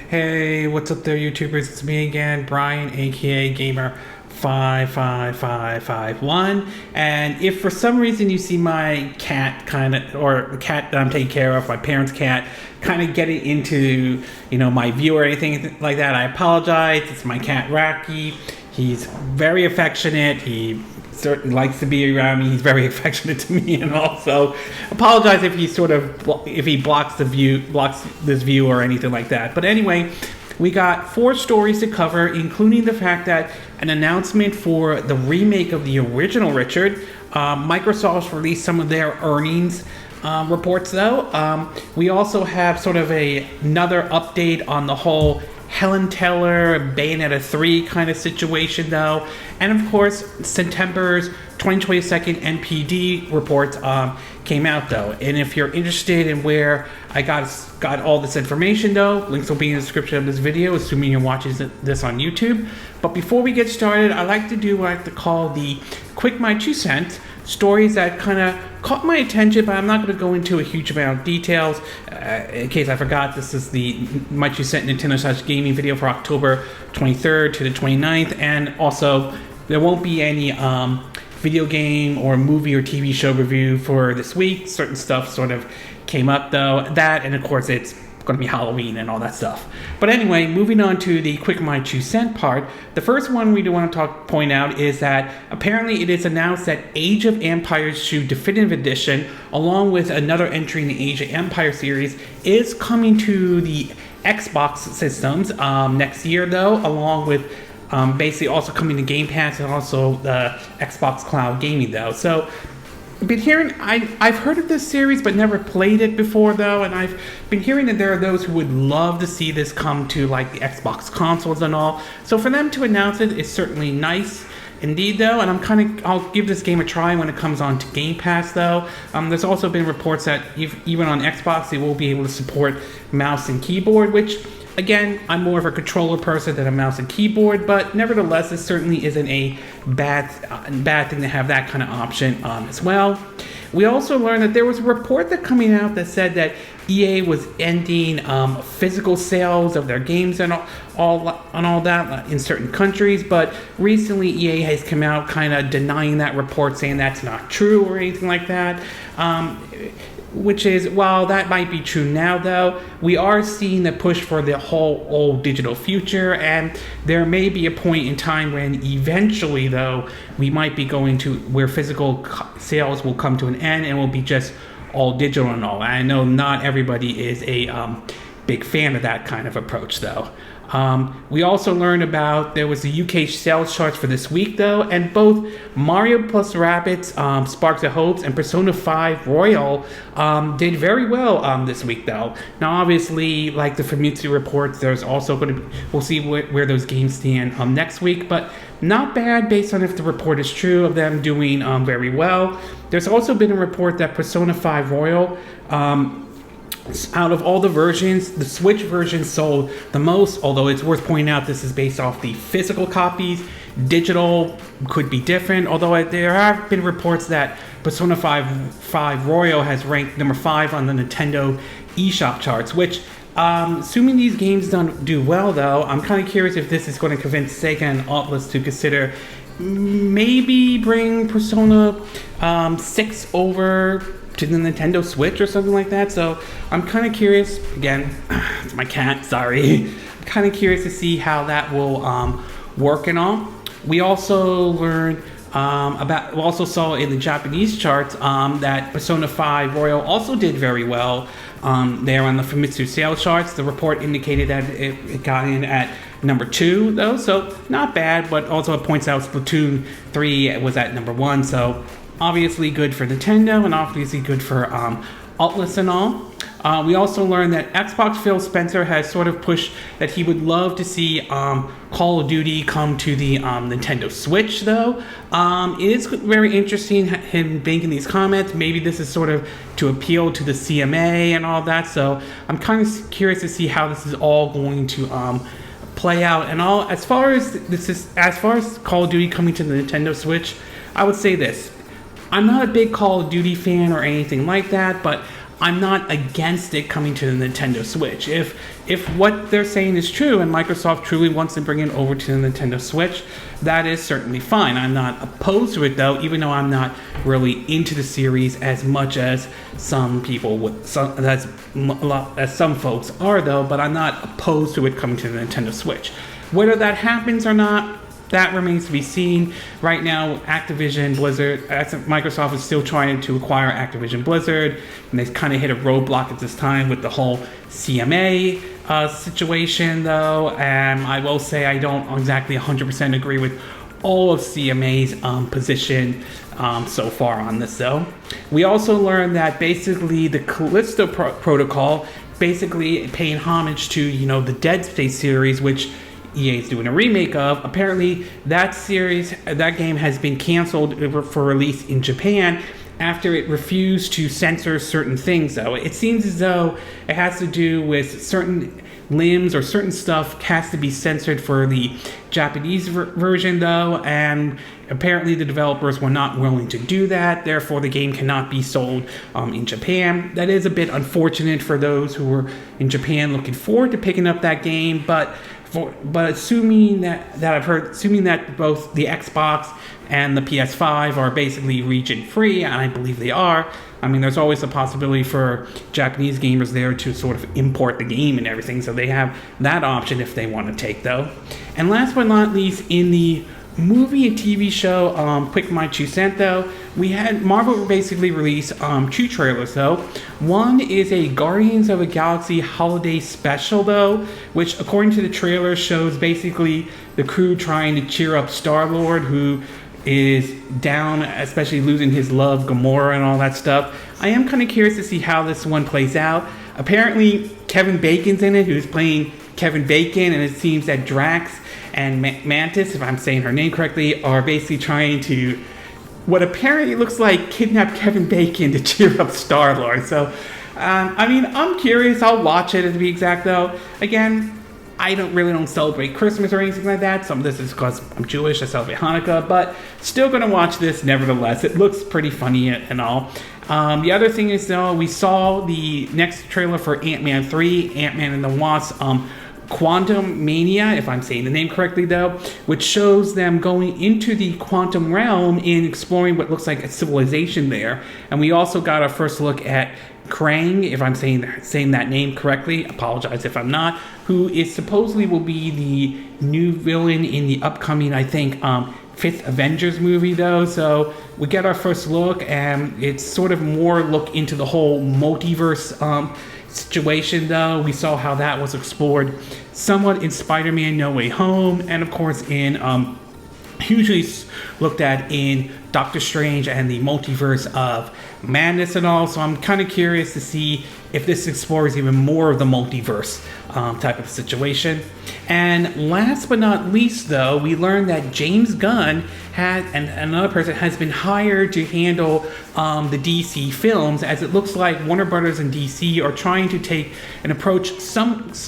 Hey, what's up there, YouTubers? It's me again, Brian, aka Gamer 55551. And if for some reason you see my cat or the cat that I'm taking care of, my parents' cat, kind of getting into, my view or anything like that, I apologize. It's my cat, Rocky. He's very affectionate. He certainly likes to be around me. He's very affectionate to me, and also apologize if he blocks this view or anything like that. But anyway, we got 4 stories to cover, including the fact that an announcement for the remake of the original Richard. Microsoft's released some of their earnings reports, though. We also have sort of another update on the whole Hellena Taylor, Bayonetta 3 kind of situation, though. And of course, September's 2022 NPD reports came out, though. And if you're interested in where I got all this information, though, links will be in the description of this video, assuming you're watching this on YouTube. But before we get started, I like to do what I like to call the quick my 2 cents, stories that kind of caught my attention, but I'm not going to go into a huge amount of details. In case I forgot, this is the my 2 cent Nintendo / gaming video for October 23rd to the 29th, and also there won't be any video game or movie or TV show review for this week. Certain stuff sort of came up, though. That, and of course it's going to be Halloween and all that stuff. But anyway, moving on to the quick my 2 cent part. The first one we do want to point out is that apparently it is announced that Age of Empires 2 Definitive Edition, along with another entry in the Age of Empires series, is coming to the Xbox systems next year, though, along with basically also coming to Game Pass and also the Xbox Cloud Gaming, though. So I've been hearing, I've heard of this series but never played it before, though, and I've been hearing that there are those who would love to see this come to like the Xbox consoles and all. So for them to announce it is certainly nice indeed, though, and I'll give this game a try when it comes on to Game Pass, though. There's also been reports that even on Xbox they will be able to support mouse and keyboard, which again, I'm more of a controller person than a mouse and keyboard, but nevertheless, it certainly isn't a bad thing to have that kind of option as well. We also learned that there was a report that coming out that said that EA was ending physical sales of their games and all that in certain countries, but recently EA has come out kind of denying that report, saying that's not true or anything like that. Which is, while that might be true now, though, we are seeing the push for the whole old digital future, and there may be a point in time when eventually, though, we might be going to where physical sales will come to an end and will be just all digital and all. I know not everybody is a big fan of that kind of approach, though. We also learned about there was the UK sales charts for this week, though, and both Mario plus Rabbids Sparks of Hopes and Persona 5 Royal did very well this week, though. Now, obviously, like the Famitsu reports, there's also going to we'll see where those games stand next week, but not bad based on if the report is true of them doing very well. There's also been a report that Persona 5 Royal out of all the versions, the Switch version sold the most, although it's worth pointing out this is based off the physical copies. Digital could be different, although there have been reports that Persona 5 Royal has ranked number 5 on the Nintendo eShop charts, which, assuming these games don't do well, though, I'm kind of curious if this is going to convince Sega and Aulx to consider maybe bring Persona 6 over to the Nintendo Switch or something like that. So I'm kind of curious. Again, it's my cat, sorry. I'm kind of curious to see how that will work and all. We also learned we also saw in the Japanese charts that Persona 5 Royal also did very well there on the Famitsu sales charts. The report indicated that it got in at number 2, though, so not bad, but also it points out Splatoon 3 was at number 1, so obviously good for Nintendo and obviously good for Aulx and all. We also learned that Xbox Phil Spencer has sort of pushed that he would love to see Call of Duty come to the Nintendo Switch, though. It is very interesting him making these comments. Maybe this is sort of to appeal to the CMA and all that, so I'm kind of curious to see how this is all going to play out and all. As far as Call of Duty coming to the Nintendo Switch, I would say this. I'm not a big Call of Duty fan or anything like that, but I'm not against it coming to the Nintendo Switch. If what they're saying is true and Microsoft truly wants to bring it over to the Nintendo Switch, that is certainly fine. I'm not opposed to it though, even though I'm not really into the series as much as some people would, as some folks are though, but I'm not opposed to it coming to the Nintendo Switch. Whether that happens or not, that remains to be seen. Right now, Activision Blizzard, Microsoft is still trying to acquire Activision Blizzard, and they kind of hit a roadblock at this time with the whole CMA situation, though. And I will say I don't exactly 100% agree with all of CMA's position so far on this, though. We also learned that basically the Callisto Protocol, basically paying homage to, the Dead Space series, which EA is doing a remake of. Apparently, that game has been canceled for release in Japan after it refused to censor certain things, though. It seems as though it has to do with certain limbs or certain stuff has to be censored for the Japanese version, though, and apparently the developers were not willing to do that. Therefore, the game cannot be sold in Japan. That is a bit unfortunate for those who were in Japan looking forward to picking up that game, but assuming that both the Xbox and the PS5 are basically region free, and I believe they are, I mean, there's always a possibility for Japanese gamers there to sort of import the game and everything, so they have that option if they want to take, though. And last but not least, in the movie and TV show, quick my 2 cents, though, we had Marvel basically release 2 trailers, though. One is a Guardians of the Galaxy holiday special, though, which according to the trailer shows basically the crew trying to cheer up Star-Lord, who is down, especially losing his love Gamora and all that stuff. I am kind of curious to see how this one plays out. Apparently Kevin Bacon's in it, who's playing Kevin Bacon, and it seems that Drax and Mantis, if I'm saying her name correctly, are basically trying to, what apparently looks like, kidnap Kevin Bacon to cheer up Star-Lord. So, I mean, I'm curious. I'll watch it, to be exact, though. Again, I don't celebrate Christmas or anything like that. Some of this is because I'm Jewish. I celebrate Hanukkah, but still going to watch this nevertheless. It looks pretty funny and all. The other thing is, though, we saw the next trailer for Ant-Man 3, Ant-Man and the Wasp, Quantum Mania, if I'm saying the name correctly, though, which shows them going into the quantum realm and exploring what looks like a civilization there. And we also got our first look at Krang, if I'm saying that name correctly, apologize if I'm not, who is supposedly will be the new villain in the upcoming, I think, 5th Avengers movie, though. So we get our first look, and it's sort of more look into the whole multiverse situation, though. We saw how that was explored somewhat in Spider-Man No Way Home, and of course in hugely looked at in Doctor Strange and the Multiverse of Madness and all. So I'm kind of curious to see if this explores even more of the multiverse type of situation. And last but not least, though, we learned that James Gunn and another person has been hired to handle the DC films, as it looks like Warner Brothers and DC are trying to take an approach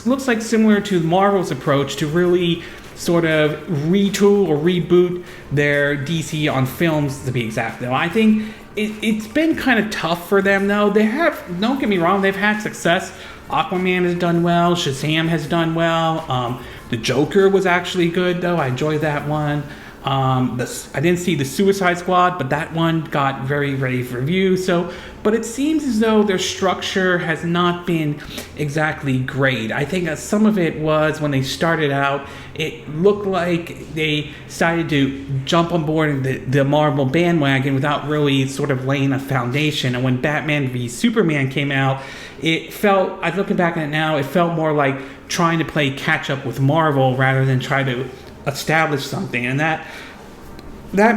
looks like similar to Marvel's approach to really sort of retool or reboot their DC on films, to be exact, though. I think it's been kind of tough for them, though. They have, don't get me wrong, they've had success. Aquaman has done well, Shazam has done well, the Joker was actually good, though. I enjoyed that one. I didn't see the Suicide Squad, but that one got very rave reviews. But it seems as though their structure has not been exactly great. I think some of it was when they started out, it looked like they decided to jump on board the Marvel bandwagon without really sort of laying a foundation. And when Batman v Superman came out, it felt, I'm looking back at it now, it felt more like trying to play catch up with Marvel rather than try to establish something. And that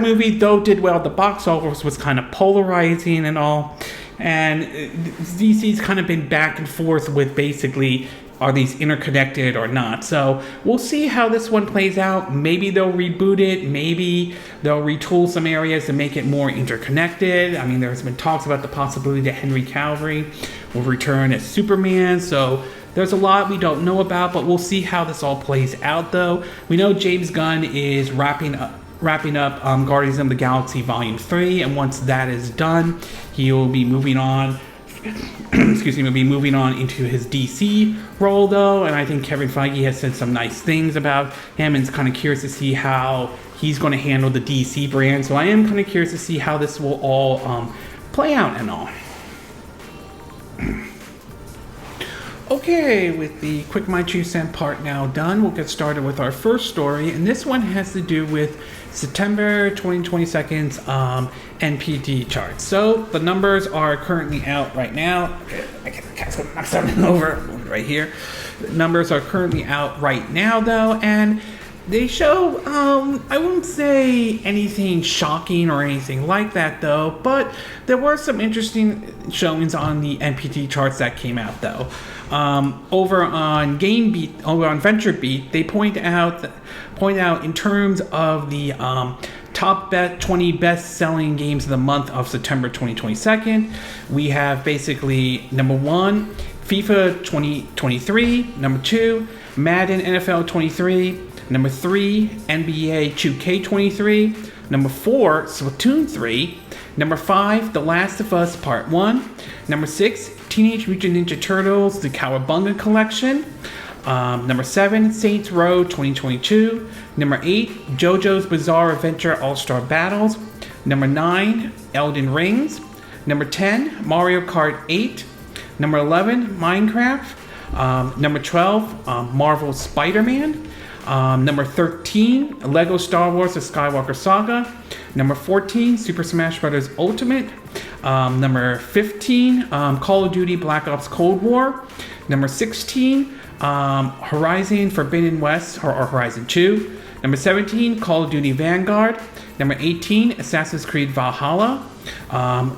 movie, though, did well at the box office, was kind of polarizing and all. And DC's kind of been back and forth with basically, are these interconnected or not? So we'll see how this one plays out. Maybe they'll reboot it. Maybe they'll retool some areas to make it more interconnected. I mean, there's been talks about the possibility that Henry Cavill will return as Superman. So there's a lot we don't know about, but we'll see how this all plays out, though. We know James Gunn is wrapping up Guardians of the Galaxy Volume 3, and once that is done, he will be moving on excuse me, will be moving on into his DC role, though, and I think Kevin Feige has said some nice things about him, and it's kind of curious to see how he's going to handle the DC brand. So I am kind of curious to see how this will all play out and all. Okay, with the quick My 2 cent part now done, we'll get started with our first story, and this one has to do with September 2022's NPD charts. So the numbers are currently out right now. I can't knock something over right here. The numbers are currently out right now, though, and they show, I wouldn't say anything shocking or anything like that, though, but there were some interesting showings on the NPD charts that came out, though. Over on Venture Beat, they point out in terms of the top 20 best-selling games of the month of September 2022, we have basically number 1, FIFA 2023, number 2, Madden NFL 23, number 3, NBA 2K23, number 4, Splatoon 3, number 5, The Last of Us Part 1, number 6, Teenage Mutant Ninja Turtles, The Cowabunga Collection, number 7, Saints Row 2022, number 8, JoJo's Bizarre Adventure All-Star Battles, number 9, Elden Rings, number 10, Mario Kart 8, number 11, Minecraft, number 12, Marvel's Spider-Man, number 13, Lego Star Wars The Skywalker Saga, number 14, Super Smash Bros. Ultimate, number 15, Call of Duty Black Ops Cold War, number 16, Horizon Forbidden West or Horizon 2, number 17, Call of Duty Vanguard, number 18, Assassin's Creed Valhalla,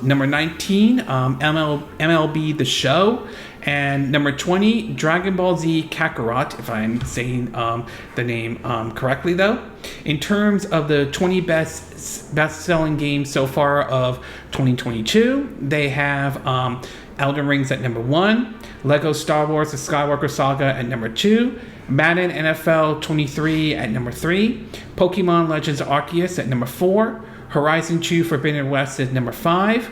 number 19, MLB The Show, and number 20, Dragon Ball Z Kakarot, if I'm saying the name correctly, though. In terms of the 20 best-selling games so far of 2022, they have Elden Rings at number 1, Lego Star Wars The Skywalker Saga at number 2, Madden NFL 23 at number 3, Pokemon Legends Arceus at number 4, Horizon 2 Forbidden West at number 5,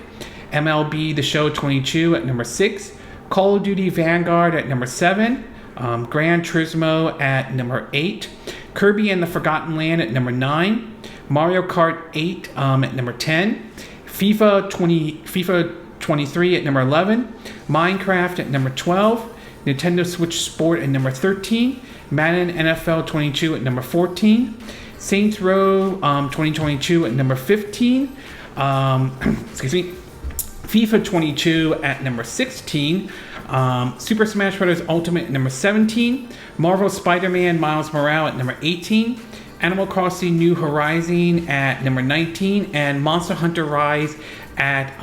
MLB The Show 22 at number 6, Call of Duty Vanguard at number 7, Gran Turismo at number 8, Kirby and the Forgotten Land at number 9, Mario Kart 8 at number 10, FIFA 23 at number 11, Minecraft at number 12, Nintendo Switch Sport at number 13, Madden NFL 22 at number 14, Saints Row 2022 at number 15, excuse me, FIFA 22 at number 16, Super Smash Bros. Ultimate at number 17, Marvel Spider-Man Miles Morales at number 18, Animal Crossing New Horizon at number 19, and Monster Hunter Rise at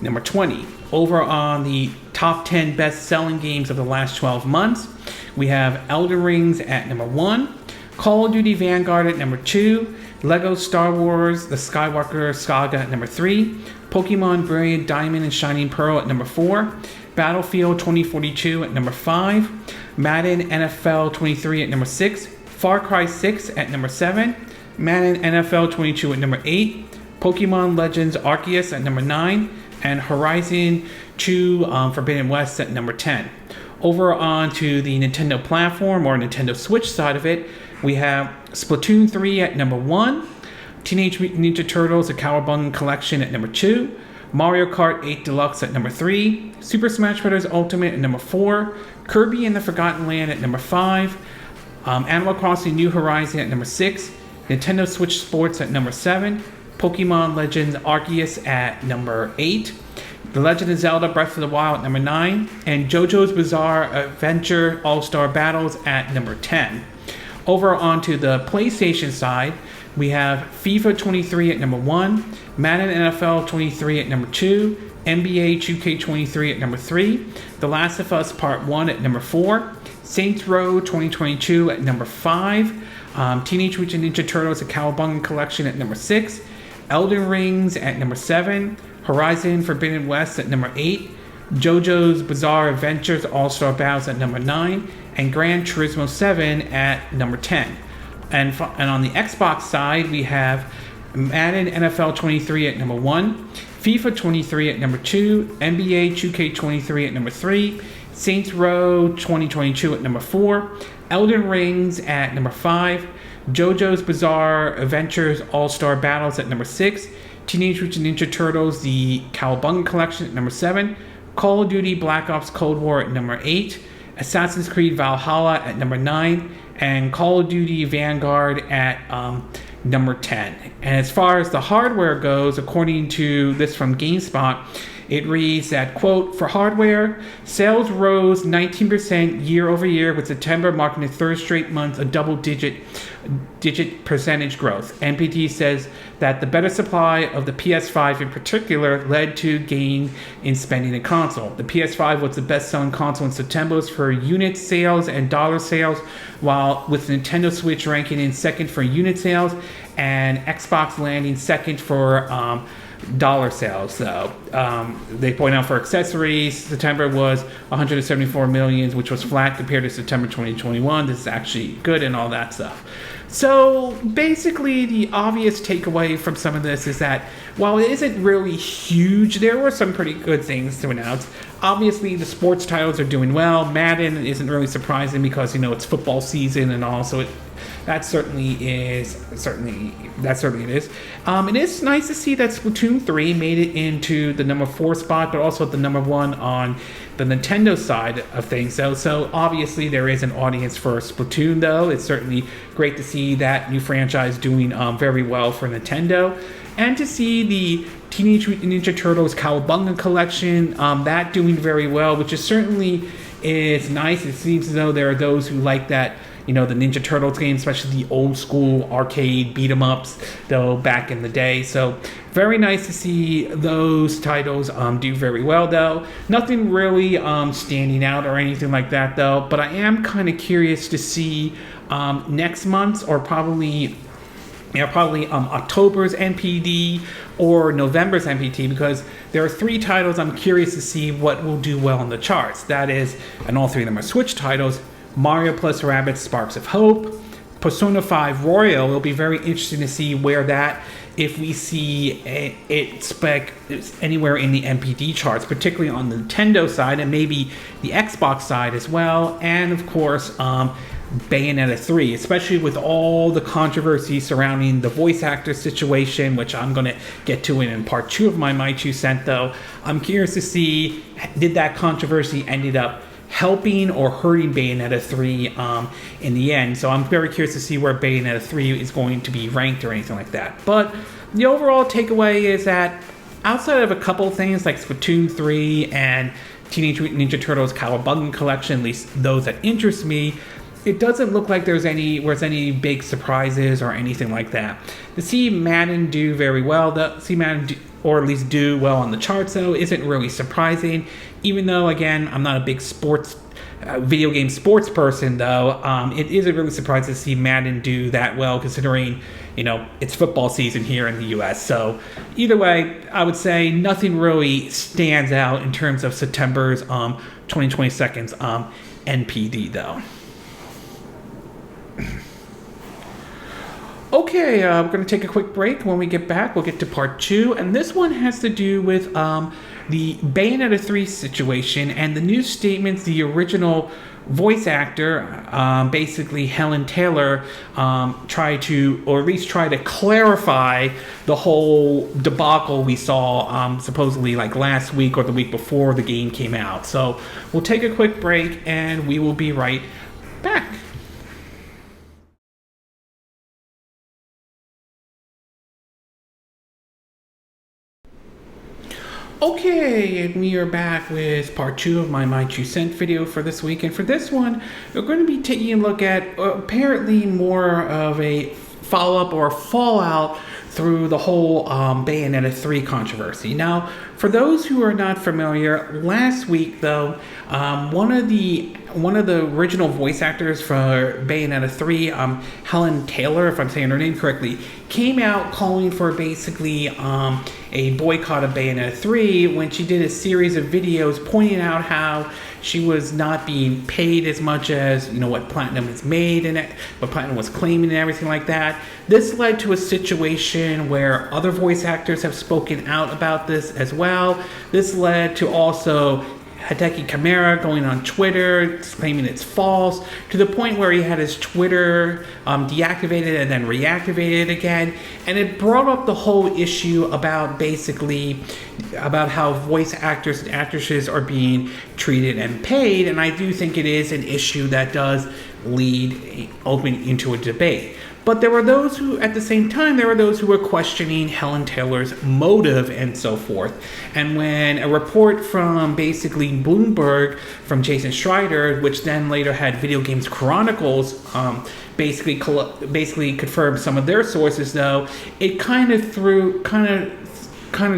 number 20. Over on the top 10 best-selling games of the last 12 months, we have Elden Rings at number 1, Call of Duty Vanguard at number 2, Lego Star Wars The Skywalker Saga at number 3, Pokemon Brilliant Diamond and Shining Pearl at number 4, Battlefield 2042 at number 5, Madden NFL 23 at number 6, Far Cry 6 at number 7, Madden NFL 22 at number 8, Pokemon Legends Arceus at number 9, and Horizon 2 Forbidden West at number 10. Over on to the Nintendo platform or Nintendo Switch side of it, we have Splatoon 3 at number 1, Teenage Mutant Ninja Turtles The Cowabunga Collection at number 2, Mario Kart 8 Deluxe at number 3, Super Smash Bros. Ultimate at number 4, Kirby and the Forgotten Land at number 5, Animal Crossing New Horizon at number 6, Nintendo Switch Sports at number 7, Pokemon Legends Arceus at number 8, The Legend of Zelda Breath of the Wild at number 9, and JoJo's Bizarre Adventure All-Star Battles at number 10. Over onto the PlayStation side, we have FIFA 23 at number 1, Madden NFL 23 at number 2, NBA 2K23 at number 3, The Last of Us Part 1 at number 4, Saints Row 2022 at number 5, Teenage Mutant Ninja Turtles The Cowabunga Collection at number 6, Elden Rings at number 7, Horizon Forbidden West at number 8, JoJo's Bizarre Adventures All-Star Battles at number 9, and Gran Turismo 7 at number 10. And on the Xbox side, we have Madden NFL 23 at number 1, FIFA 23 at number 2, NBA 2K23 at number 3, Saints Row 2022 at number 4, Elden Rings at number 5, JoJo's Bizarre Adventures All-Star Battles at number 6, Teenage Mutant Ninja Turtles The Cowabunga Collection at number 7, Call of Duty Black Ops Cold War at number 8, Assassin's Creed Valhalla at number 9, and Call of Duty Vanguard at number 10. And as far as the hardware goes, according to this from GameSpot, it reads that, quote, for hardware, sales rose 19% year over year, with September marking the third straight month of double-digit percentage growth. NPD says that the better supply of the PS5 in particular led to gain in spending in console. The PS5 was the best-selling console in September for unit sales and dollar sales, while with Nintendo Switch ranking in second for unit sales and Xbox landing second for dollar sales. So they point out for accessories, September was 174 million, which was flat compared to September 2021. This is actually good and all that stuff. So basically, the obvious takeaway from some of this is that while it isn't really huge, there were some pretty good things to announce. Obviously, the sports titles are doing well. Madden isn't really surprising because, you know, it's football season and all, so that certainly it is. It is nice to see that Splatoon 3 made it into the number 4 spot, but also the number 1 on the Nintendo side of things. So obviously there is an audience for Splatoon, though. It's certainly great to see that new franchise doing very well for Nintendo, and to see the Teenage Mutant Ninja Turtles Cowabunga Collection that doing very well, which is certainly is nice. It seems as though there are those who like that, you know, the Ninja Turtles games, especially the old school arcade beat 'em ups, though, back in the day. So very nice to see those titles do very well, though. Nothing really standing out or anything like that, though. But I am kind of curious to see next month's, or probably October's NPD or November's NPD, because there are 3 titles I'm curious to see what will do well in the charts. That is, and all 3 of them are Switch titles, Mario plus Rabbids Sparks of Hope, Persona 5 Royal. It'll be very interesting to see where that, if we see it spec anywhere in the NPD charts, particularly on the Nintendo side and maybe the Xbox side as well. And of course, Bayonetta 3, especially with all the controversy surrounding the voice actor situation, which I'm going to get to in part 2 of my 2 cent, though. I'm curious to see, did that controversy ended up helping or hurting Bayonetta 3 in the end. So I'm very curious to see where Bayonetta 3 is going to be ranked or anything like that. But the overall takeaway is that outside of a couple of things like Splatoon 3 and Teenage Mutant Ninja Turtles Cowabunga Collection, at least those that interest me, it doesn't look like there's any big surprises or anything like that. To see Madden do very well, or at least do well on the charts, though, isn't really surprising. Even though, again, I'm not a big video game sports person, though, it isn't really surprising to see Madden do that well, considering, you know, it's football season here in the U.S. So either way, I would say nothing really stands out in terms of September's 2022's NPD, though. Okay, we're going to take a quick break. When we get back, we'll get to part 2, and this one has to do with the Bayonetta 3 situation and the new statements the original voice actor, basically Hellena Taylor, try to clarify the whole debacle we saw supposedly like last week or the week before the game came out. So we'll take a quick break, and we will be right back. Okay, and we are back with part 2 of my 2 cent video for this week. And for this one, we're going to be taking a look at apparently more of a follow-up or fallout through the whole Bayonetta 3 controversy. Now, For those who are not familiar, last week though, one of the original voice actors for Bayonetta 3, Hellena Taylor, if I'm saying her name correctly, came out calling for basically a boycott of Bayonetta 3 when she did a series of videos pointing out how she was not being paid as much as, you know, what Platinum has made and what Platinum was claiming and everything like that. This led to a situation where other voice actors have spoken out about this as well. This led to also Hideki Kamiya going on Twitter claiming it's false, to the point where he had his Twitter deactivated and then reactivated again. And it brought up the whole issue about about how voice actors and actresses are being treated and paid. And I do think it is an issue that does lead open into a debate. But there were those who, at the same time, were questioning Hellena Taylor's motive and so forth. And when a report from basically Bloomberg from Jason Schreier, which then later had Video Games Chronicles, basically confirmed some of their sources, though, it kind of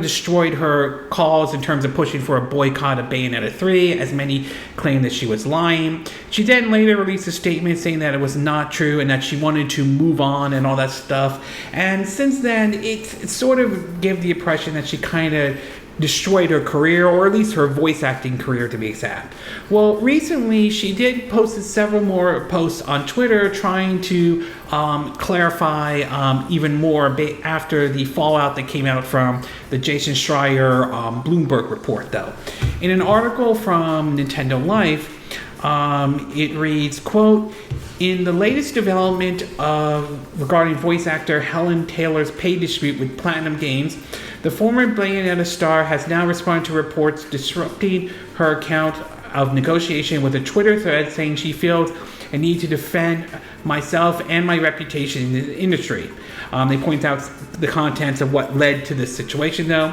destroyed her cause in terms of pushing for a boycott of Bayonetta 3, as many claimed that she was lying. She then later released a statement saying that it was not true and that she wanted to move on and all that stuff. And since then, it sort of gave the impression that she kind of destroyed her career, or at least her voice acting career to be exact. Well, recently she did post several more posts on Twitter trying to clarify even more after the fallout that came out from the Jason Schreier Bloomberg report, though. In an article from Nintendo Life, it reads, quote, "In the latest development regarding voice actor Hellena Taylor's pay dispute with Platinum Games, the former Bayonetta star has now responded to reports disrupting her account of negotiation with a Twitter thread saying she feels a need to defend myself and my reputation in the industry." They point out the contents of what led to this situation, though.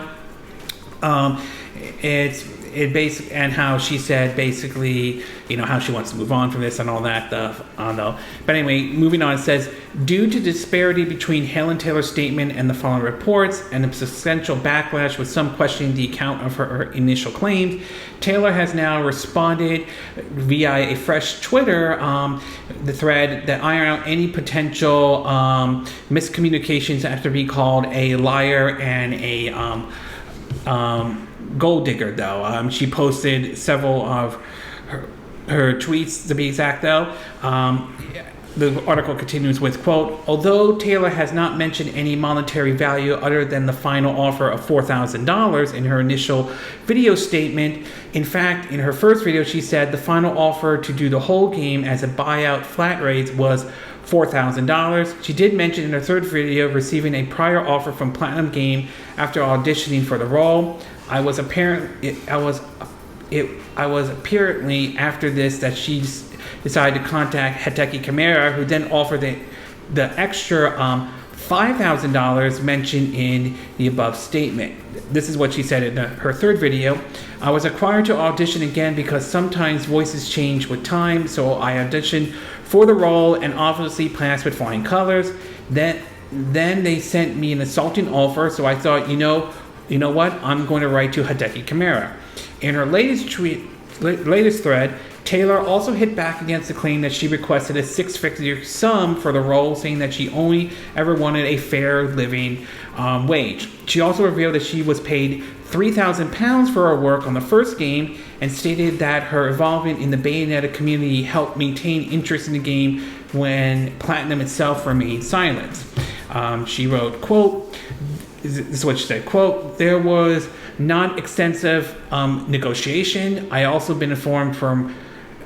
And how she said basically, you know, how she wants to move on from this and all that stuff. Though. But anyway, moving on, it says, due to disparity between Hellena Taylor's statement and the following reports and the substantial backlash with some questioning the account of her initial claims, Taylor has now responded via a fresh Twitter, the thread that iron out any potential miscommunications after being called a liar and a gold digger, though. She posted several of her tweets, to be exact, though. The article continues with, quote, "Although Taylor has not mentioned any monetary value other than the final offer of $4,000 in her initial video statement, in fact, in her first video, she said the final offer to do the whole game as a buyout flat rate was $4,000. She did mention in her third video receiving a prior offer from Platinum Game after auditioning for the role. I was apparently after this that she decided to contact Hideki Kamiya, who then offered the extra $5,000 mentioned in the above statement." This is what she said in her third video. "I was required to audition again because sometimes voices change with time, so I auditioned for the role and obviously passed with flying colors. Then they sent me an insulting offer, so I thought, you know what, I'm going to write to Hideki Kamiya." In her latest thread, Taylor also hit back against the claim that she requested a six-figure sum for the role, saying that she only ever wanted a fair living wage. She also revealed that she was paid £3,000 for her work on the first game and stated that her involvement in the Bayonetta community helped maintain interest in the game when Platinum itself remained silent. She wrote, quote, this is what she said, quote, "There was not extensive negotiation. I also been informed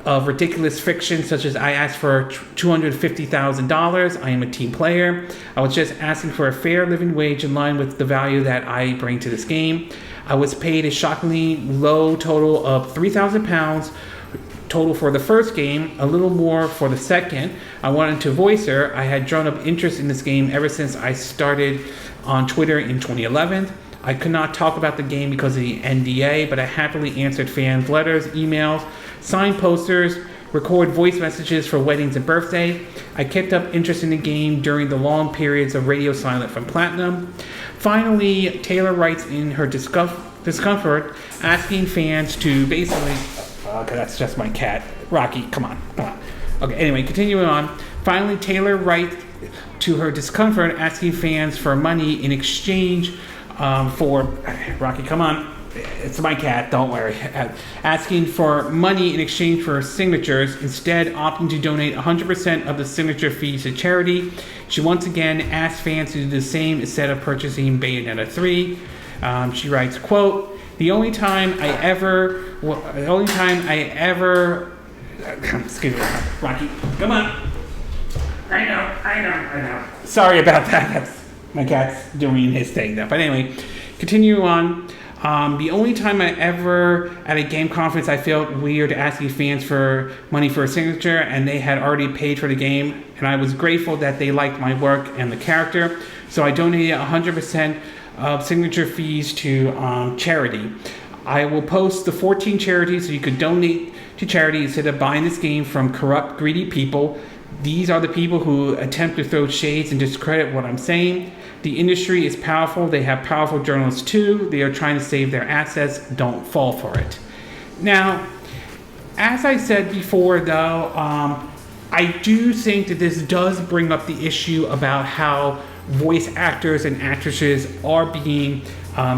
of ridiculous fiction such as I asked for $250,000. I am a team player. I was just asking for a fair living wage in line with the value that I bring to this game. I was paid a shockingly low total of £3,000 total for the first game, a little more for the second. I wanted to voice her. I had drawn up interest in this game ever since I started on Twitter in 2011. I could not talk about the game because of the NDA, but I happily answered fans' letters, emails, signed posters, record voice messages for weddings and birthday. I kept up interest in the game during the long periods of radio silence from Platinum." Finally, Taylor writes in her discomfort, asking fans to basically, okay, that's just my cat. Rocky, come on. Okay, anyway, continuing on. Finally, Taylor writes to her discomfort, asking fans for money in exchange for, Rocky, come on. It's my cat, don't worry. Asking for money in exchange for signatures, instead opting to donate 100% of the signature fees to charity. She once again asked fans to do the same instead of purchasing Bayonetta 3. She writes, quote, the only time I ever, excuse me, Rocky, come on. I know. Sorry about that. That's my cat's doing his thing though. But anyway, continue on. The only time I ever, at a game conference, I felt weird asking fans for money for a signature, and they had already paid for the game, and I was grateful that they liked my work and the character, so I donated 100% of signature fees to charity. I will post the 14 charities so you could donate to charity instead of buying this game from corrupt, greedy people. These are the people who attempt to throw shades and discredit what I'm saying. The industry is powerful. They have powerful journalists too. They are trying to save their assets. Don't fall for it. Now, as I said before, though, I do think that this does bring up the issue about how voice actors and actresses are being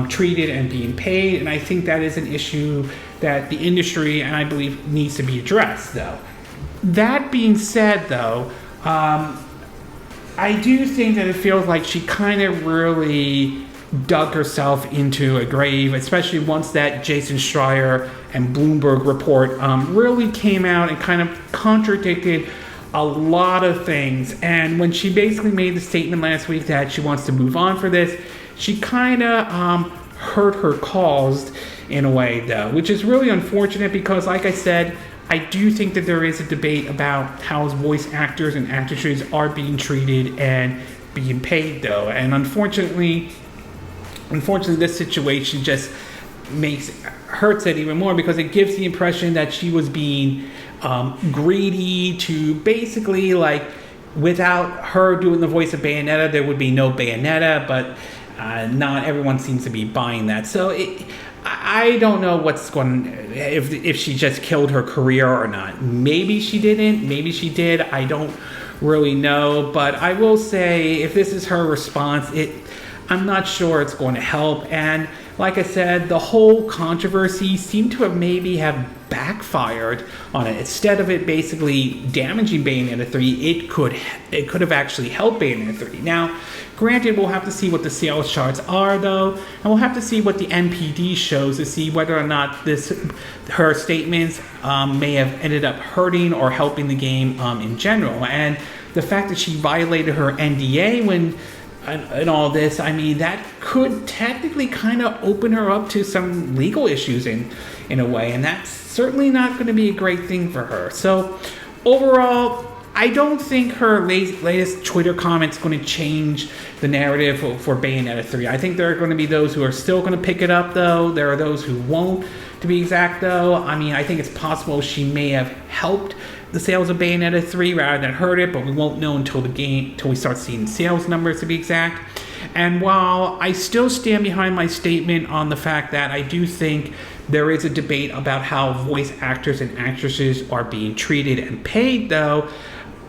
treated and being paid. And I think that is an issue that the industry, and I believe, needs to be addressed, though. That being said, though, I do think that it feels like she kind of really dug herself into a grave, especially once that Jason Schreier and Bloomberg report really came out and kind of contradicted a lot of things. And when she basically made the statement last week that she wants to move on for this, she kind of hurt her cause in a way, though, which is really unfortunate because, like I said, I do think that there is a debate about how voice actors and actresses are being treated and being paid, though. And unfortunately, this situation just hurts it even more because it gives the impression that she was being greedy to basically, like, without her doing the voice of Bayonetta, there would be no Bayonetta, but not everyone seems to be buying that. So I don't know if she just killed her career or not. Maybe she didn't. Maybe she did. I don't really know. But I will say, if this is her response, I'm not sure it's going to help. And like I said, the whole controversy seemed to have backfired on it. Instead of it basically damaging Bayonetta 3, it could have actually helped Bayonetta 3. Now, granted, we'll have to see what the sales charts are, though, and we'll have to see what the NPD shows to see whether or not her statements may have ended up hurting or helping the game in general. And the fact that she violated her NDA and all this, I mean, that could technically kind of open her up to some legal issues in a way, and that's certainly not going to be a great thing for her. So overall, I don't think her latest Twitter comment is going to change the narrative for Bayonetta 3. I think there are going to be those who are still going to pick it up, though. There are those who won't, to be exact, though. I mean, I think it's possible she may have helped the sales of Bayonetta 3 rather than hurt it, but we won't know until we start seeing sales numbers, to be exact. And while I still stand behind my statement on the fact that I do think there is a debate about how voice actors and actresses are being treated and paid, though,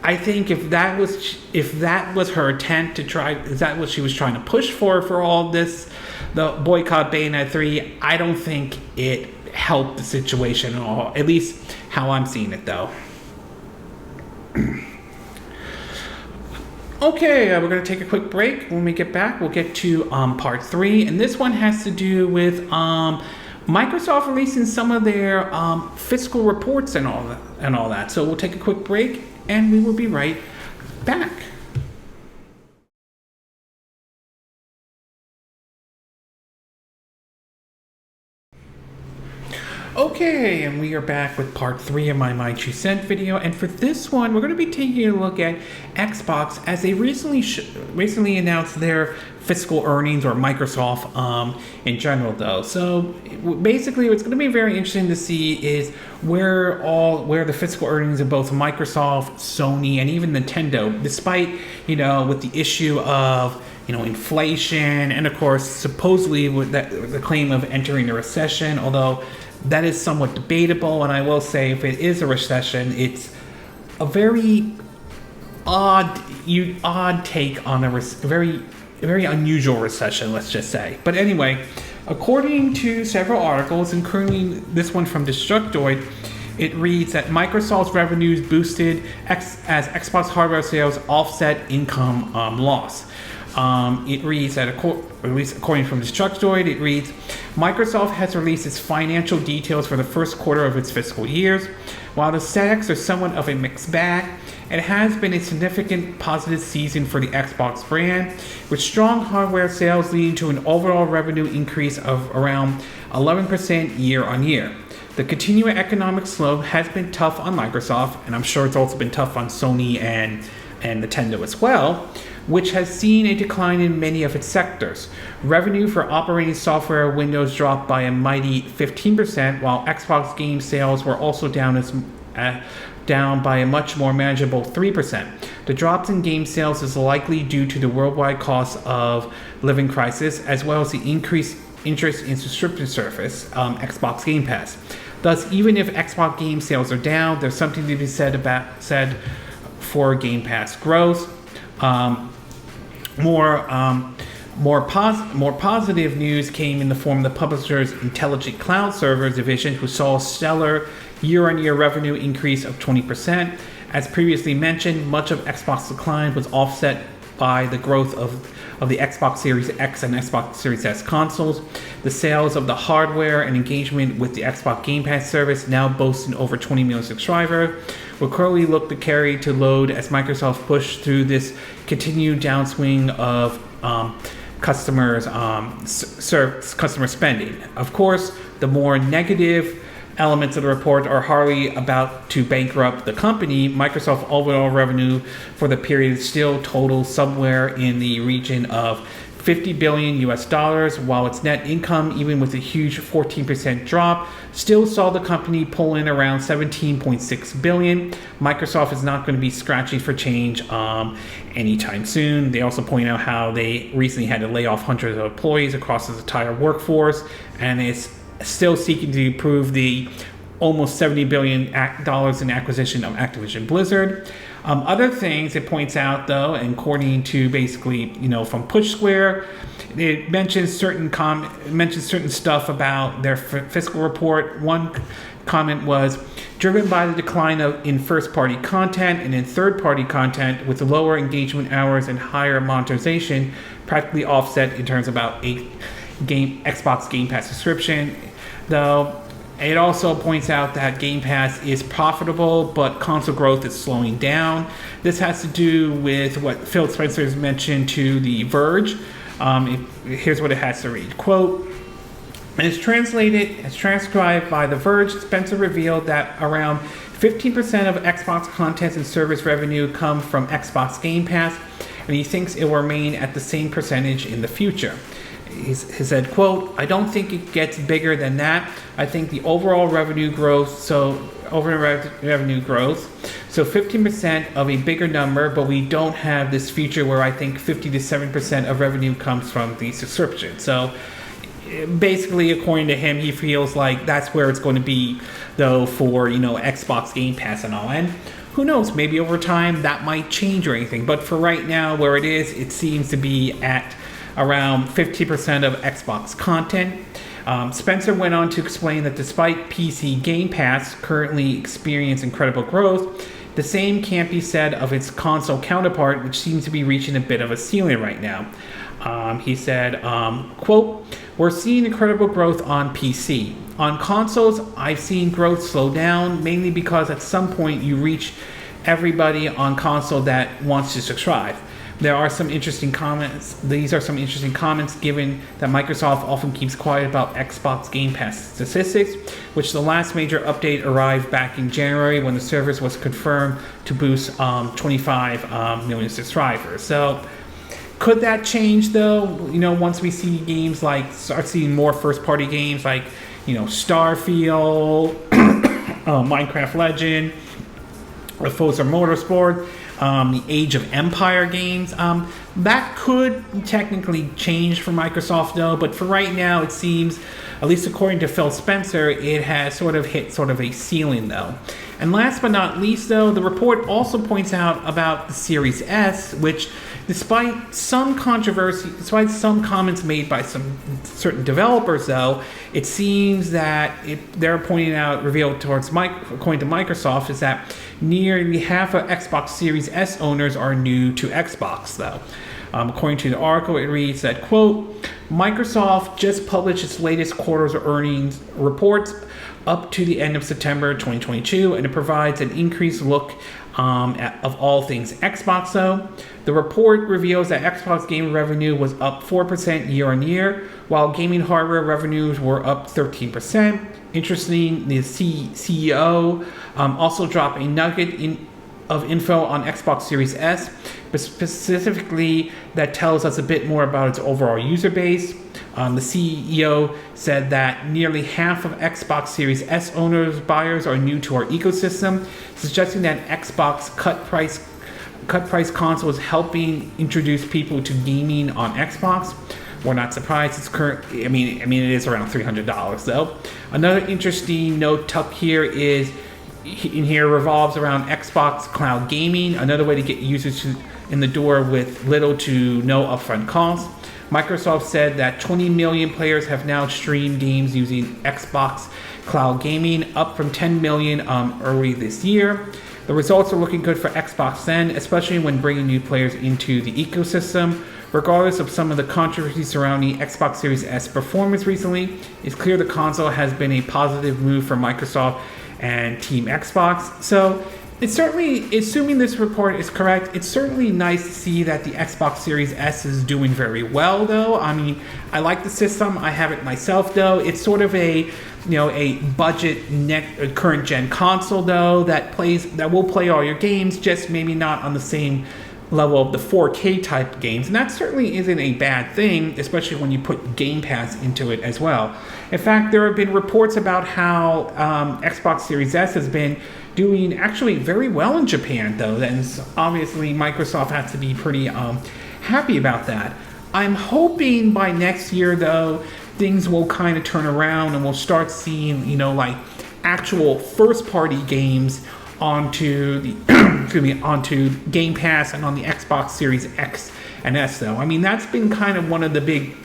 I think if that was her intent to try, is that what she was trying to push for all this, the boycott Bayonetta 3, I don't think it helped the situation at all, at least how I'm seeing it, though. Okay, we're going to take a quick break. When we get back, we'll get to part 3, and this one has to do with Microsoft releasing some of their fiscal reports and all that. So we'll take a quick break, and we will be right back. Okay, and we are back with part 3 of my My 2 Cent video, and for this one, we're going to be taking a look at Xbox as they recently announced their fiscal earnings, or Microsoft in general, though. So basically, what's going to be very interesting to see is where the fiscal earnings of both Microsoft, Sony, and even Nintendo, despite with the issue of inflation, and of course, supposedly with the claim of entering a recession, although that is somewhat debatable. And I will say, if it is a recession, it's a very odd take on a very unusual recession, let's just say. But anyway, according to several articles, including this one from Destructoid, it reads that Microsoft's revenues boosted as Xbox hardware sales offset income loss. It reads that, at least according from Destructoid, it reads, Microsoft has released its financial details for the first quarter of its fiscal years. While the statistics are somewhat of a mixed bag, it has been a significant positive season for the Xbox brand, with strong hardware sales leading to an overall revenue increase of around 11% year on year. The continuing economic slope has been tough on Microsoft, and I'm sure it's also been tough on Sony and Nintendo as well, which has seen a decline in many of its sectors. Revenue for operating software Windows dropped by a mighty 15%, while Xbox game sales were also down by a much more manageable 3%. The drops in game sales is likely due to the worldwide cost of living crisis, as well as the increased interest in subscription service, Xbox Game Pass. Thus, even if Xbox game sales are down, there's something to be said for Game Pass growth. More positive news came in the form of the publisher's Intelligent Cloud Servers division, who saw a stellar year-on-year revenue increase of 20%. As previously mentioned, much of Xbox decline was offset by the growth of the Xbox Series X and Xbox Series S consoles. The sales of the hardware and engagement with the Xbox Game Pass service, now boasting over 20 million subscribers, will currently look to carry to load as Microsoft pushed through this continued downswing of customer spending. Of course, the more negative elements of the report are hardly about to bankrupt the company. Microsoft overall revenue for the period still totals somewhere in the region of $50 billion US, while its net income, even with a huge 14% drop, still saw the company pull in around $17.6 billion. Microsoft is not going to be scratching for change anytime soon. They also point out how they recently had to lay off hundreds of employees across its entire workforce, and it's still seeking to improve the almost $70 billion in acquisition of Activision Blizzard. Other things it points out, though, and according to basically, from Push Square, it mentions certain stuff about their fiscal report. One comment was driven by the decline in first-party content and in third-party content, with lower engagement hours and higher monetization, practically offset in terms of about Xbox Game Pass subscription. Though it also points out that Game Pass is profitable, but console growth is slowing down. This has to do with what Phil Spencer has mentioned to The Verge. Here's what it has to read. Quote, as transcribed by The Verge, Spencer revealed that around 15% of Xbox content and service revenue come from Xbox Game Pass, and he thinks it will remain at the same percentage in the future. He said, quote, I don't think it gets bigger than that. I think the overall revenue growth, so 15% of a bigger number, but we don't have this feature where I think 50 to 7% of revenue comes from the subscription. So basically, according to him, he feels like that's where it's going to be, though, for, Xbox Game Pass and all. And who knows, maybe over time that might change or anything. But for right now, where it is, it seems to be at around 50% of Xbox content. Spencer went on to explain that despite PC Game Pass currently experiencing incredible growth, the same can't be said of its console counterpart, which seems to be reaching a bit of a ceiling right now. He said, quote, we're seeing incredible growth on PC. On consoles, I've seen growth slow down, mainly because at some point you reach everybody on console that wants to subscribe. There are some interesting comments. These are some interesting comments, given that Microsoft often keeps quiet about Xbox Game Pass statistics, which the last major update arrived back in January when the service was confirmed to boost 25 million subscribers. So could that change, though? Once we see games start seeing more first-party games like, Starfield, Minecraft Legend, Forza Motorsport, the Age of Empire games, That could technically change for Microsoft though, but for right now it seems, at least according to Phil Spencer, it has sort of hit sort of a ceiling though. And last but not least though, the report also points out about the Series S, which despite some controversy, despite some comments made by some certain developers though, it seems that they're pointing out, revealed towards according to Microsoft, is that nearly half of Xbox Series S owners are new to Xbox though. According to the article, it reads that, quote, Microsoft just published its latest quarter's earnings reports up to the end of September 2022, and it provides an increased look of all things Xbox though. The report reveals that Xbox gaming revenue was up 4% year on year, while gaming hardware revenues were up 13%. Interesting, the CEO also dropped a nugget of info on Xbox Series S, but specifically that tells us a bit more about its overall user base. The CEO said that nearly half of Xbox Series S buyers are new to our ecosystem, suggesting that Xbox cut price console is helping introduce people to gaming on Xbox. We're not surprised. It's I mean it is around $300 though. Another interesting note tucked here is in here revolves around Xbox Cloud Gaming, another way to get users in the door with little to no upfront cost. Microsoft said that 20 million players have now streamed games using Xbox Cloud Gaming, up from 10 million early this year. The results are looking good for Xbox then, especially when bringing new players into the ecosystem. Regardless of some of the controversy surrounding Xbox Series S performance recently, it's clear the console has been a positive move for Microsoft and Team Xbox. So it's certainly, assuming this report is correct, it's certainly nice to see that the Xbox Series S is doing very well though. I mean, I like the system. I have it myself though. It's sort of a budget current gen console though that will play all your games, just maybe not on the same level of the 4K type games, and that certainly isn't a bad thing, especially when you put Game Pass into it as well. In fact, there have been reports about how Xbox Series S has been doing actually very well in Japan though, and obviously Microsoft has to be pretty happy about that. I'm hoping by next year though, things will kind of turn around and we'll start seeing, like actual first party games onto the onto Game Pass and on the Xbox Series X and S though. I mean, that's been kind of one of the big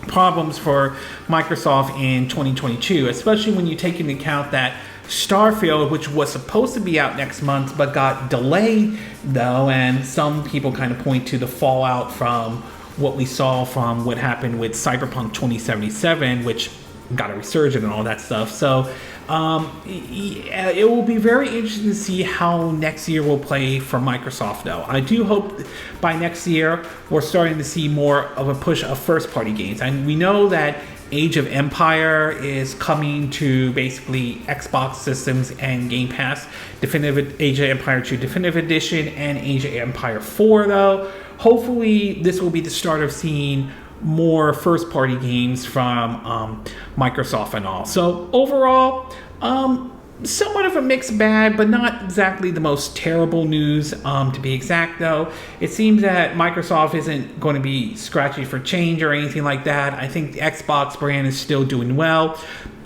problems for Microsoft in 2022, especially when you take into account that Starfield, which was supposed to be out next month but got delayed though, and some people kind of point to the fallout from what we saw from what happened with Cyberpunk 2077, which got a resurgence and all that stuff. So it will be very interesting to see how next year will play for Microsoft though. I do hope by next year we're starting to see more of a push of first party games, and we know that Age of Empire is coming to basically Xbox systems and Game Pass. Age of Empire 2 Definitive Edition and Age of Empire 4 though. Hopefully this will be the start of seeing more first party games from Microsoft and all. So overall, somewhat of a mixed bag, but not exactly the most terrible news. To be exact though, it seems that Microsoft isn't going to be scratchy for change or anything like that. I think the Xbox brand is still doing well,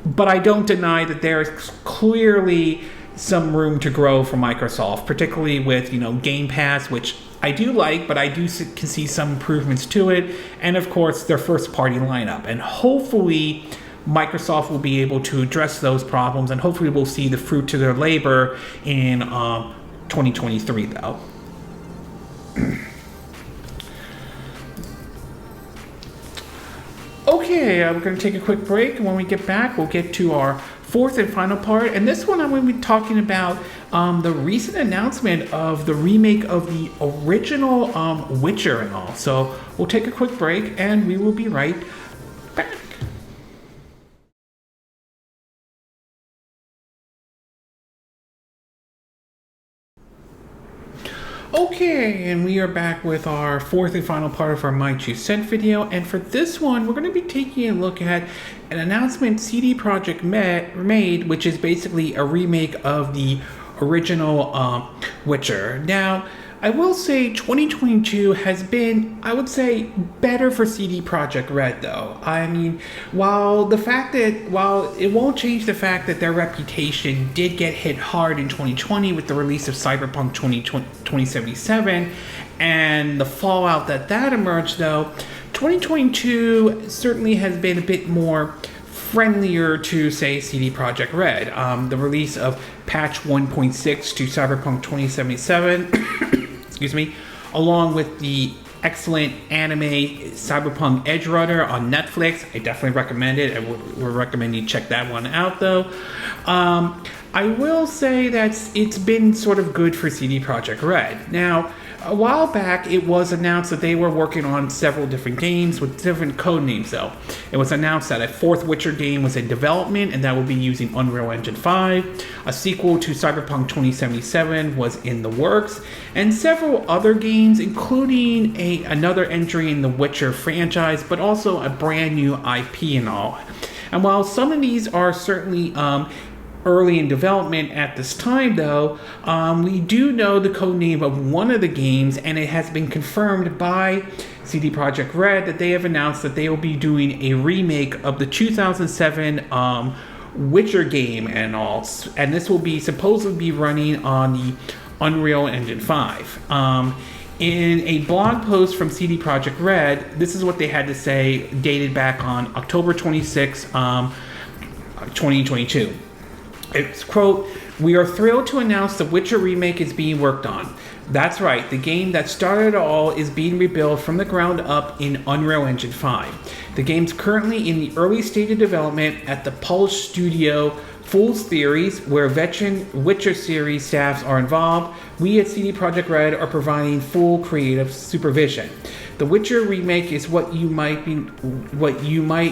but I don't deny that there's clearly some room to grow for Microsoft, particularly with Game Pass, which I do like, but I can see some improvements to it, and of course their first party lineup. And hopefully Microsoft will be able to address those problems, and hopefully we'll see the fruit to their labor in 2023 though. Okay, we're going to take a quick break, and when we get back we'll get to our fourth and final part, and this one I'm going to be talking about the recent announcement of the remake of the original Witcher and all. So we'll take a quick break and we will be right back. Okay, and we are back with our fourth and final part of our Might You Sent video, and for this one we're going to be taking a look at an announcement CD Projekt made, which is basically a remake of the original Witcher. Now, I will say 2022 has been, I would say, better for CD Projekt Red, though. I mean, while it won't change the fact that their reputation did get hit hard in 2020 with the release of Cyberpunk 2077 and the fallout that emerged, though, 2022 certainly has been a bit more friendlier to, say, CD Projekt Red. The release of patch 1.6 to Cyberpunk 2077 excuse me, along with the excellent anime Cyberpunk Edge Runner on Netflix. I definitely recommend it. I would recommend you check that one out, though. I will say that it's been sort of good for CD Projekt Red. Now, a while back, it was announced that they were working on several different games with different code names, though. It was announced that a fourth Witcher game was in development, and that would be using Unreal Engine 5. A sequel to Cyberpunk 2077 was in the works, and several other games, including another entry in the Witcher franchise, but also a brand new IP and all. And while some of these are certainly early in development at this time, though, we do know the code name of one of the games, and it has been confirmed by CD Projekt Red that they have announced that they will be doing a remake of the 2007 Witcher game and all, and this will be supposedly be running on the Unreal Engine 5. In a blog post from CD Projekt Red, this is what they had to say, dated back on October 26, 2022. It's, quote, "We are thrilled to announce the Witcher remake is being worked on. That's right, the game that started it all is being rebuilt from the ground up in Unreal Engine 5. The game's currently in the early stage of development at the Aulx Studio Fool's Theories, where veteran Witcher series staffs are involved. We at CD Projekt Red are providing full creative supervision. The Witcher remake is what you might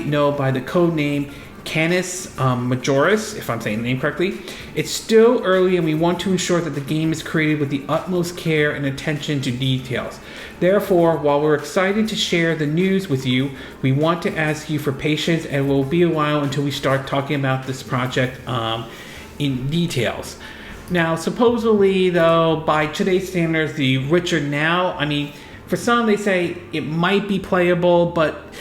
know by the code name Canis Majoris, if I'm saying the name correctly. It's still early, and we want to ensure that the game is created with the utmost care and attention to details. Therefore, while we're excited to share the news with you, we want to ask you for patience, and it will be a while until we start talking about this project in details." Now, supposedly, though, by today's standards, the Witcher now, I mean, for some they say it might be playable, but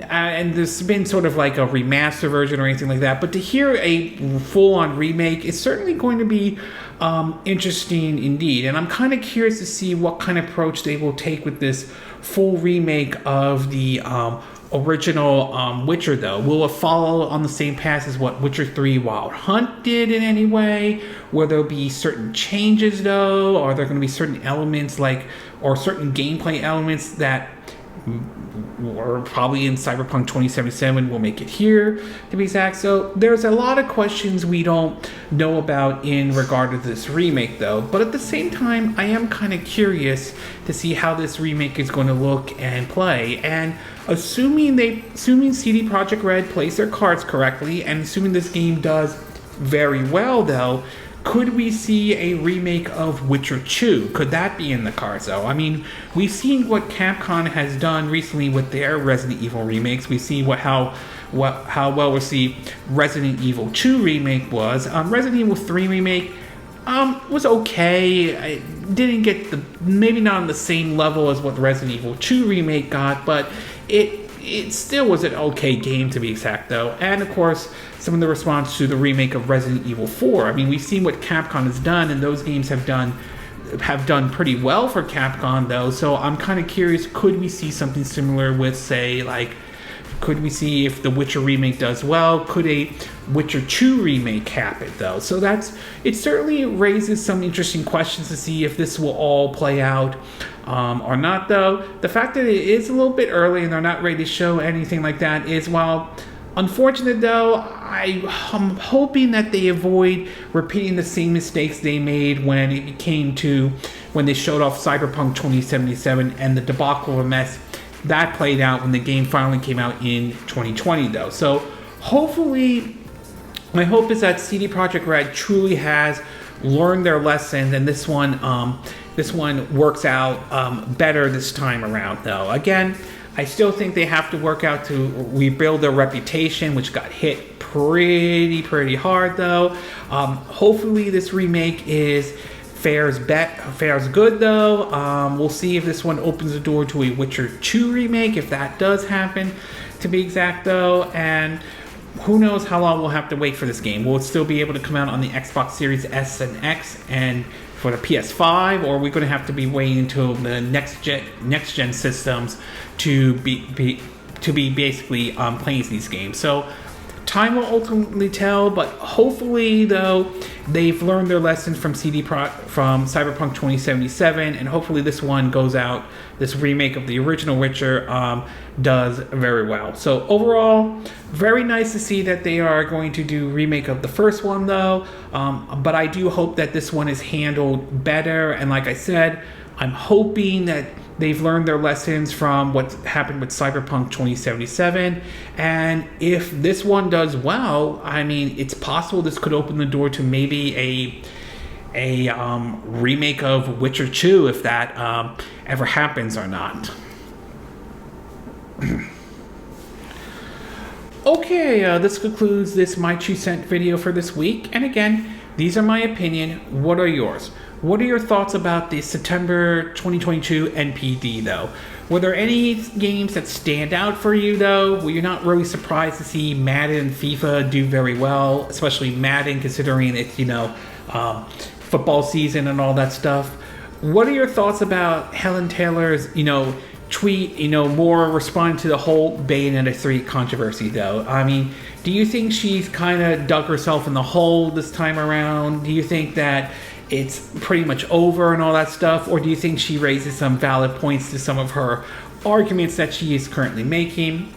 and there's been sort of like a remaster version or anything like that, but to hear a full-on remake is certainly going to be interesting indeed, and I'm kind of curious to see what kind of approach they will take with this full remake of the original Witcher, though. Will it follow on the same path as what Witcher 3 Wild Hunt did in any way? Will there be certain changes, though? Are there going to be certain elements or certain gameplay elements that or probably in Cyberpunk 2077 will make it here, to be exact? So there's a lot of questions we don't know about in regard to this remake, though. But at the same time, I am kind of curious to see how this remake is going to look and play. And assuming CD Projekt Red plays their cards correctly, and assuming this game does very well, though, could we see a remake of Witcher 2? Could that be in the cards, though? I mean, we've seen what Capcom has done recently with their Resident Evil remakes. We've seen how well received Resident Evil 2 remake was. Resident Evil 3 remake was okay. It didn't get maybe not on the same level as what Resident Evil 2 remake got, but it still was an okay game, to be exact, though. And of course, some of the response to the remake of Resident Evil 4. I mean, we've seen what Capcom has done, and those games have done pretty well for Capcom, though. So I'm kind of curious, could we see something similar with, say, could we see if the Witcher remake does well? Could a Witcher 2 remake happen, though? So it certainly raises some interesting questions to see if this will all play out or not, though. The fact that it is a little bit early and they're not ready to show anything like that is, while unfortunate, though, I'm hoping that they avoid repeating the same mistakes they made when they showed off Cyberpunk 2077 and the debacle of a mess that played out when the game finally came out in 2020, though. So hopefully, my hope is that CD Projekt Red truly has learned their lesson, and this one works out better this time around, though. Again, I still think they have to work out to rebuild their reputation, which got hit pretty hard, though. Hopefully this remake is fares good though. We'll see if this one opens the door to a Witcher 2 remake, if that does happen, to be exact though. And who knows how long we'll have to wait for this game. Will it still be able to come out on the Xbox Series S and X and for the PS5, or are we going to have to be waiting until the next gen systems to be basically playing these games? So time will ultimately tell, but hopefully though they've learned their lesson from from Cyberpunk 2077, and hopefully this one goes out, this remake of the original Witcher does very well. So overall, very nice to see that they are going to do remake of the first one though, but I do hope that this one is handled better. And like I said, I'm hoping that they've learned their lessons from what happened with Cyberpunk 2077. And if this one does well, I mean, it's possible this could open the door to maybe a remake of Witcher 2, if that ever happens or not. Okay, this concludes this My 2 Cent video for this week. And again, these are my opinion. What are yours? What are your thoughts about the September 2022 NPD though? Were there any games that stand out for you though? Were you not really surprised to see Madden and FIFA do very well, especially Madden considering it's, football season and all that stuff? What are your thoughts about Hellena Taylor's, tweet, more responding to the whole Bayonetta 3 controversy though? I mean, do you think she's kind of dug herself in the hole this time around? Do you think that it's pretty much over and all that stuff? Or do you think she raises some valid points to some of her arguments that she is currently making?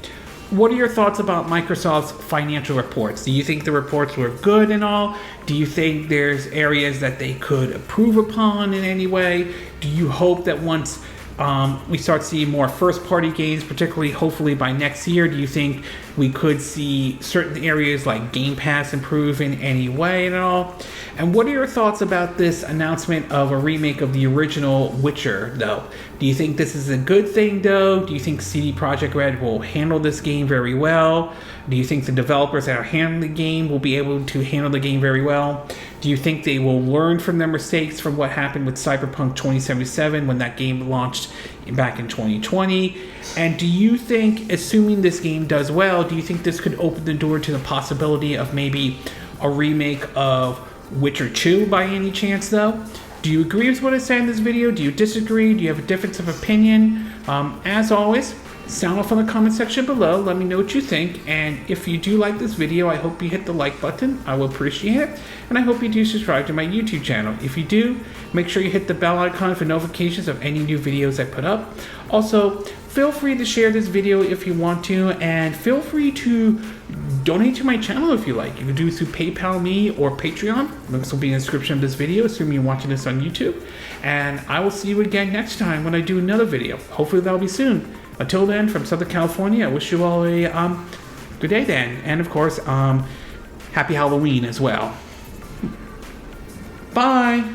What are your thoughts about Microsoft's financial reports? Do you think the reports were good and all? Do you think there's areas that they could improve upon in any way? Do you hope that once we start seeing more first-party games, particularly hopefully by next year, do you think we could see certain areas like Game Pass improve in any way and all? And what are your thoughts about this announcement of a remake of the original Witcher, though? Do you think this is a good thing, though? Do you think CD Projekt Red will handle this game very well? Do you think the developers that are handling the game will be able to handle the game very well? Do you think they will learn from their mistakes from what happened with Cyberpunk 2077 when that game launched back in 2020? And do you think, assuming this game does well, do you think this could open the door to the possibility of maybe a remake of Witcher 2 by any chance, though? Do you agree with what I said in this video? Do you disagree? Do you have a difference of opinion? As always, sound off in the comment section below. Let me know what you think. And if you do like this video, I hope you hit the like button. I will appreciate it. And I hope you do subscribe to my YouTube channel. If you do, make sure you hit the bell icon for notifications of any new videos I put up. Also, feel free to share this video if you want to, and feel free to donate to my channel if you like. You can do through PayPal me or Patreon. Links will be in the description of this video, assuming you're watching this on YouTube. And I will see you again next time when I do another video. Hopefully that'll be soon. Until then, from Southern California, I wish you all a good day then. And of course, happy Halloween as well. Bye!